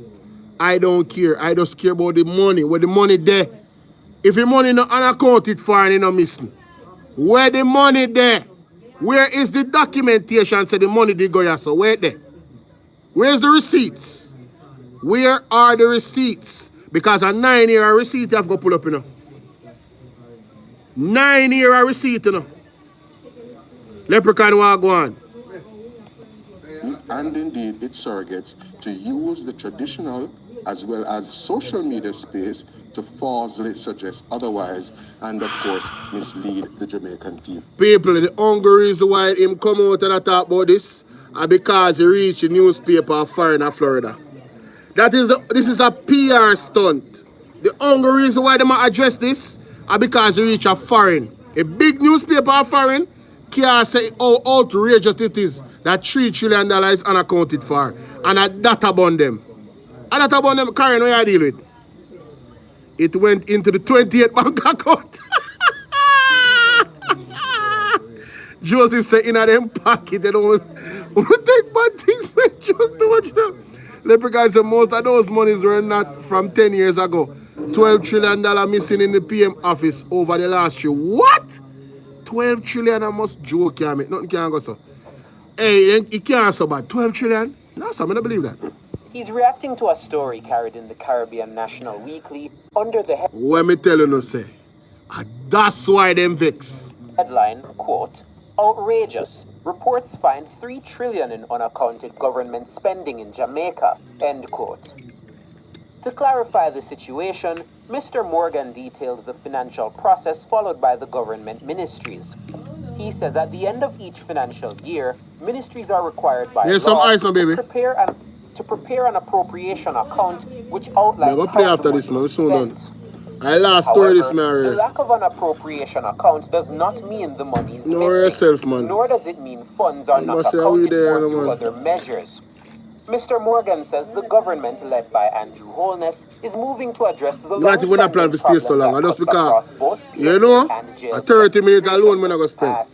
I don't care. I just care about the money. Where the money there. If the money not unaccounted for and you not missing. Where the money there? Where is the documentation say the money did go here? So where there? Where's the receipts? Where are the receipts? Because a 9 year receipt you have to pull up, you know. 9 year receipt, you know. Leprechaun will go on. And indeed its surrogates to use the traditional as well as social media space to falsely suggest otherwise and of course mislead the Jamaican people. People, the only reason why him come out and talk about this are because he reached the newspaper of foreign Florida. This is a PR stunt. The only reason why they might address this are because he reached a big newspaper of foreign can't say how outrageous it is that $3 trillion is unaccounted for. And a data bond them. A data bond them, Karen, what you deal with? It went into the 28th bank account. Joseph said in them pocket, they don't take bad things, man. Just too much now. Leprechaun said most of those monies were not from 10 years ago. $12 trillion missing in the PM office over the last year. What? 12 trillion I must joke here, mate. Nothing can go so. Hey, it can't so bad. 12 trillion? No, sir, I don't believe that. He's reacting to a story carried in the Caribbean National Weekly under the Let me tell you no say. That's why them vex. headline, quote, outrageous. Reports find $3 trillion in unaccounted government spending in Jamaica, end quote. To clarify the situation, Mr. Morgan detailed the financial process followed by the government ministries. He says at the end of each financial year, ministries are required by law to prepare an appropriation account which outlines how the money was spent. However, the lack of an appropriation account does not mean the money is missing, nor does it mean funds are not accounted for through other measures. Mr. Morgan says the government, led by Andrew Holness, is moving to address the long-standing problem that cuts across both PNP and jail. A 30-minute alone when I go spend.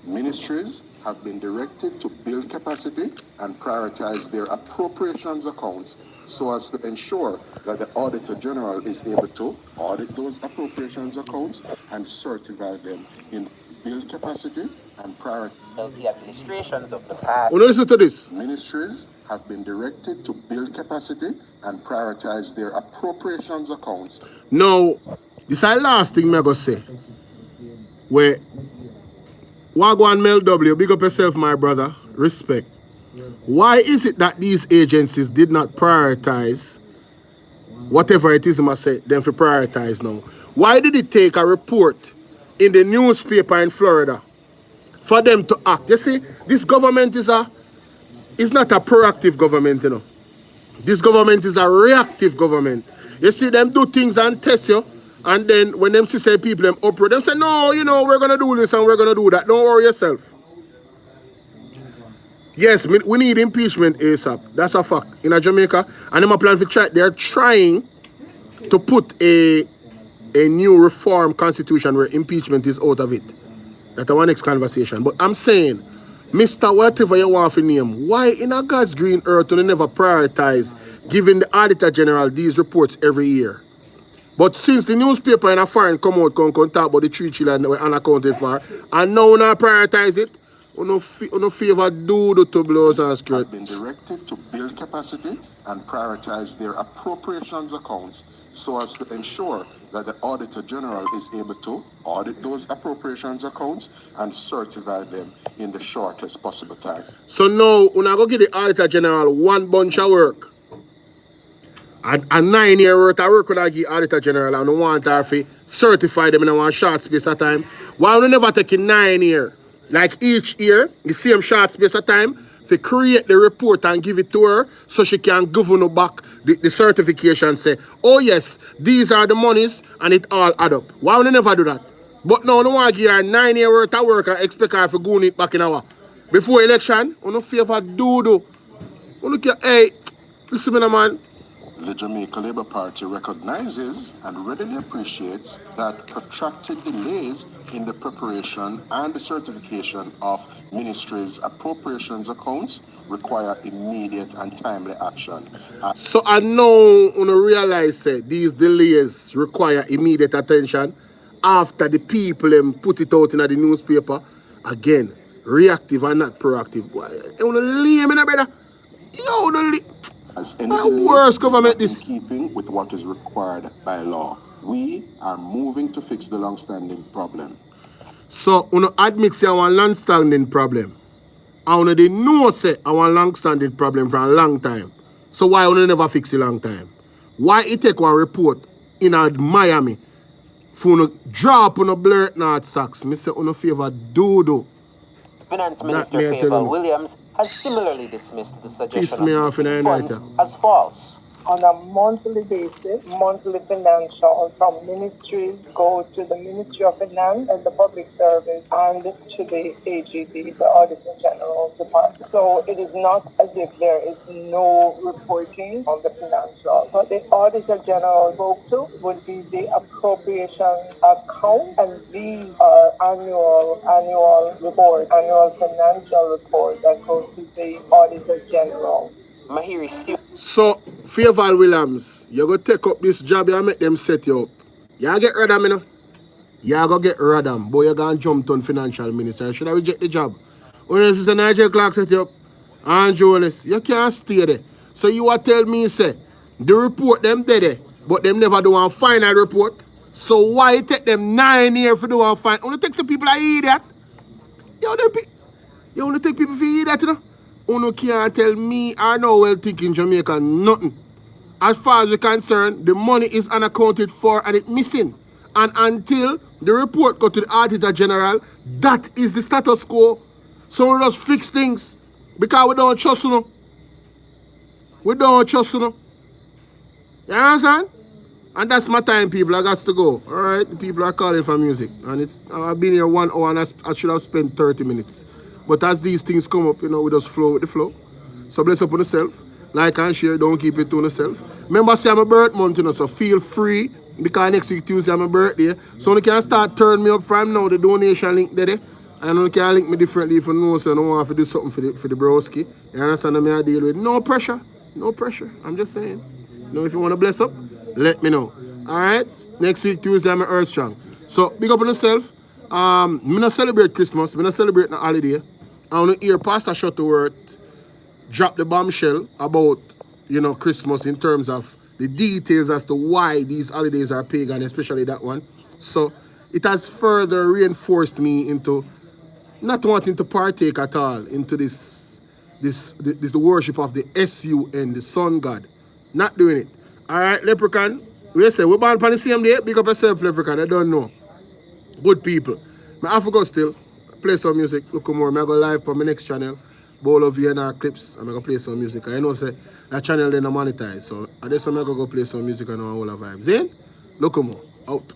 Ministries have been directed to build capacity and prioritize their appropriations accounts so as to ensure that the Auditor General is able to audit those appropriations accounts and certify them in build capacity and prioritize. LP administrations of the past. Wanna listen to this? Ministries have been directed to build capacity and prioritize their appropriations accounts. Now, this is the last thing I'm going to say. Where, Wagwan Mel W, big up yourself, my brother. Respect. Why is it that these agencies did not prioritize whatever it is I say them for prioritize now? Why did it take a report in the newspaper in Florida for them to act? You see, this government is not a proactive government, you know. This government is a reactive government. You see them do things and test you, and then when them say people them uproot, them say, no, you know, we're gonna do this and we're gonna do that. Don't worry yourself. Yes, we need impeachment ASAP. That's a fact. In Jamaica, and them a plan for try. They're trying to put a new reform constitution where impeachment is out of it. That's our next conversation. But I'm saying, Mr. Whatever you want to name, why in a God's green earth do they never prioritize giving the Auditor General these reports every year? But since the newspaper in a foreign come out can talk about the 3 children that were unaccounted for, and now not prioritize it, no favor do to blows and skirt. Have been directed to build capacity and prioritize their appropriations accounts so as to ensure that the Auditor General is able to audit those appropriations accounts and certify them in the shortest possible time. So now, when I go give the Auditor General one bunch of work, a 9 year worth of work when I give Auditor General and I want her to certify them in one short space of time, why we never take 9 years? Like each year, the same short space of time, to create the report and give it to her so she can govern back the certification, say, oh yes, these are the monies and it all add up. Why would they never do that? But now, no one give her 9 year worth of work and expect her to go it back in our. Before election, we no favor do. Hey, listen me, man. The Jamaica Labour Party recognizes and readily appreciates that protracted delays in the preparation and the certification of ministries' appropriations accounts require immediate and timely action. So I know you realize these delays require immediate attention after the people put it out in the newspaper. Again, reactive and not proactive. You lame, brother. As worst government this. In keeping with what is required by law, we are moving to fix the long-standing problem. So, you admit say our long-standing problem. And you didn't know say our long-standing problem for a long time. So why you never fix it long time? Why it take one report in Miami for you drop on a blurt not socks? Me say you favor do. Finance Minister Favour Williams has similarly dismissed the suggestion of using funds as false. On a monthly basis, monthly financials from ministries go to the Ministry of Finance and the Public Service and to the AGD, the Auditor General Department. So it is not as if there is no reporting on the financials. What the Auditor General spoke to would be the appropriation account, and these are annual financial report that goes to the Auditor General. Mahiri still. So, Favour Williams, you go take up this job and make them set you up. You get rid of me now. You go get rid of them. Boy, you go and jump on financial minister. You should have reject the job. When this is a Nigel Clark set you up, and Jonas, you can't stay there. So you will tell me, say, the report them there, but them never do a final report. So why it take them 9 years to do a final? Only take some people that idiot. You only take people for idiot, you know? You can't tell me or no well think in Jamaica nothing. As far as we're concerned, the money is unaccounted for and it's missing. And until the report go to the Auditor General, that is the status quo. So we just fix things. Because we don't trust you. We don't trust you. You understand? And that's my time, people. I got to go. Alright? The people are calling for music. And I've been here 1 hour and I should have spent 30 minutes. But as these things come up, we just flow with the flow. So bless up on yourself. Like and share, don't keep it to yourself. Remember, say I'm a birth month, so feel free. Because next week Tuesday I'm a birthday. So you can start turning me up from now, the donation link there. And you can link me differently if you know, so I don't want to do something for the broski. You understand what I deal with? No pressure. No pressure. I'm just saying. If you want to bless up, let me know. Alright? Next week Tuesday I'm a Earth Strong. So big up on yourself. Me not celebrate Christmas, me not celebrate no holiday. I want to hear Pastor Shuttleworth drop the bombshell about, you know, Christmas in terms of the details as to why these holidays are pagan, especially that one. So it has further reinforced me into not wanting to partake at all into this the worship of the sun, the sun god. Not doing it. Alright, Leprechaun. We say we're born on the same day. Big up yourself, Leprechaun. I don't know. Good people. I have to go still. Play some music. Look more. I go live on my next channel. Bolo V&R clips. I'm gonna play some music. I know say that channel then monetize. So I just I'm gonna go play some music and all the vibes. Then look more. Out.